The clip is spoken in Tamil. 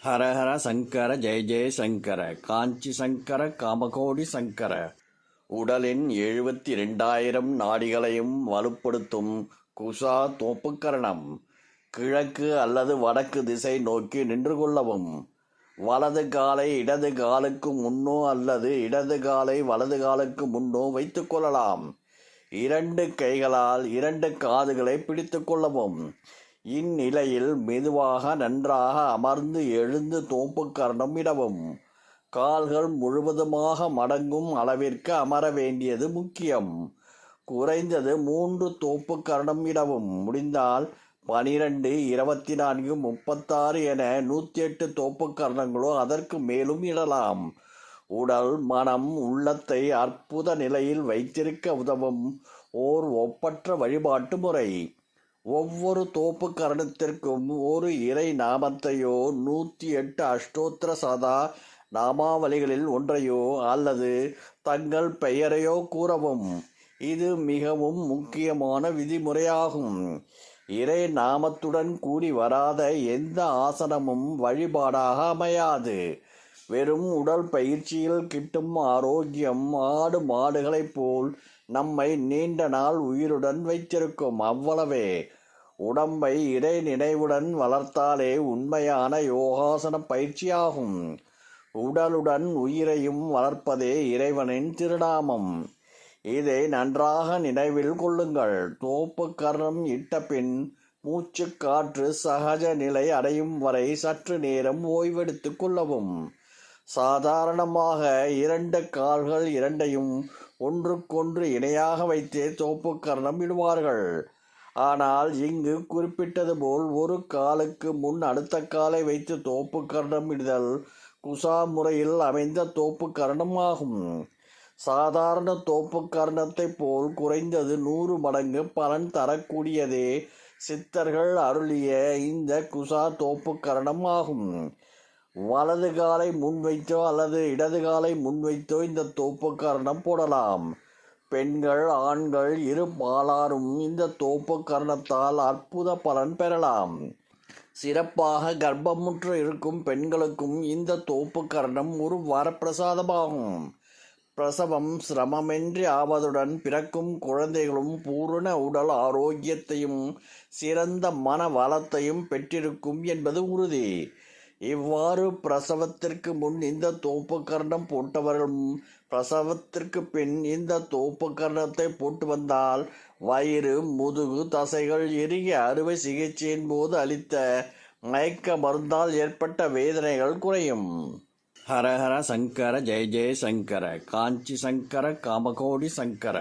ஹரஹர சங்கர ஜெய ஜெய சங்கர காஞ்சி சங்கர காமகோடி சங்கர. உடலின் 72,000 நாடிகளையும் வலுப்படுத்தும் குசா தோப்புக்கரணம். கிழக்கு அல்லது வடக்கு திசை நோக்கி நின்று கொள்ளவும். வலது காலை இடது காலுக்கு முன்னோ அல்லது இடது காலை வலது காலுக்கு முன்னோ வைத்துக் கொள்ளலாம். 2 கைகளால் 2 காதுகளை பிடித்து கொள்ளவும். இந்நிலையில் மெதுவாக நன்றாக அமர்ந்து எழுந்து தோப்புக்கரணம் இடவும். கால்கள் முழுவதுமாக மடங்கும் அளவிற்கு அமர வேண்டியது முக்கியம். குறைந்தது 3 தோப்புக்கரணம் இடவும். முடிந்தால் 12, 24, 36 என 108 தோப்புக்கரணங்களோ அதற்கு மேலும் இடலாம். உடல் மனம் உள்ளத்தை அற்புத நிலையில் வைத்திருக்க உதவும் ஓர் ஒப்பற்ற வழிபாட்டு முறை. ஒவ்வொரு தோப்புக்கரணத்திற்கும் ஒரு இறை நாமத்தையோ 108 அஷ்டோத்திர சதா நாமாவளிகளில் ஒன்றையோ அல்லது தங்கள் பெயரையோ கூறவும். இது மிகவும் முக்கியமான விதிமுறையாகும். இறை நாமத்துடன் கூடி வராத எந்த ஆசனமும் வழிபாடாக அமையாது. வெறும் உடல் பயிற்சியில் கிட்டும் ஆரோக்கியம் ஆடு மாடுகளைப் போல் நம்மை நீண்ட நாள் உயிருடன் வைத்திருக்கும். அவ்வளவே. உடம்பை இறை நினைவுடன் வளர்த்தாலே உண்மையான யோகாசன பயிற்சியாகும். உடலுடன் உயிரையும் வளர்ப்பதே இறைவனின் திருநாமம். இதை நன்றாக நினைவில் கொள்ளுங்கள். தோப்புக்கரணம் இட்ட பின் மூச்சு காற்று சகஜ நிலை அடையும் வரை சற்று நேரம் ஓய்வெடுத்து கொள்ளவும். சாதாரணமாக 2 கால்கள் இரண்டையும் ஒன்றுக்கொன்று இணையாக வைத்தே தோப்புக்கரணம் இடுவார்கள். ஆனால் இங்கு குறிப்பிட்டது போல் ஒரு காலுக்கு முன் அடுத்த காலை வைத்து தோப்புக்கரணம் இடுதல் குசா முறையில் அமைந்த தோப்புக்கரணம் ஆகும். சாதாரண தோப்புக்கரணத்தை போல் குறைந்தது 100 மடங்கு பலன் தரக்கூடியதே சித்தர்கள் அருளிய இந்த குசா தோப்புக்கரணம் ஆகும். வலது காலை முன்வைத்தோ அல்லது இடது காலை முன்வைத்தோ இந்த தோப்புக்கரணம் போடலாம். பெண்கள் ஆண்கள் இரு பாலாரும் இந்த தோப்புக்கரணத்தால் அற்புத பலன் பெறலாம். சிறப்பாக கர்ப்பமுற்று இருக்கும் பெண்களுக்கும் இந்த தோப்புக்கரணம் ஒரு வரப்பிரசாதமாகும். பிரசவம் சிரமமின்றி ஆவதுடன் பிறக்கும் குழந்தைகளும் பூரண உடல் ஆரோக்கியத்தையும் சிறந்த மன வளத்தையும் பெற்றிருக்கும் என்பது உறுதி. இவ்வாறு பிரசவத்திற்கு முன் இந்த தோப்புக்கரணம் போட்டவர்களும் பிரசவத்திற்கு பின் இந்த தோப்புக்கரணத்தை போட்டு வந்தால் வயிறு முதுகு தசைகள் இறுகிய அறுவை சிகிச்சையின் போது அளித்த மயக்க மருந்தால் ஏற்பட்ட வேதனைகள் குறையும். ஹரஹர சங்கர ஜெய ஜெய சங்கர காஞ்சி சங்கர காமகோடி சங்கர.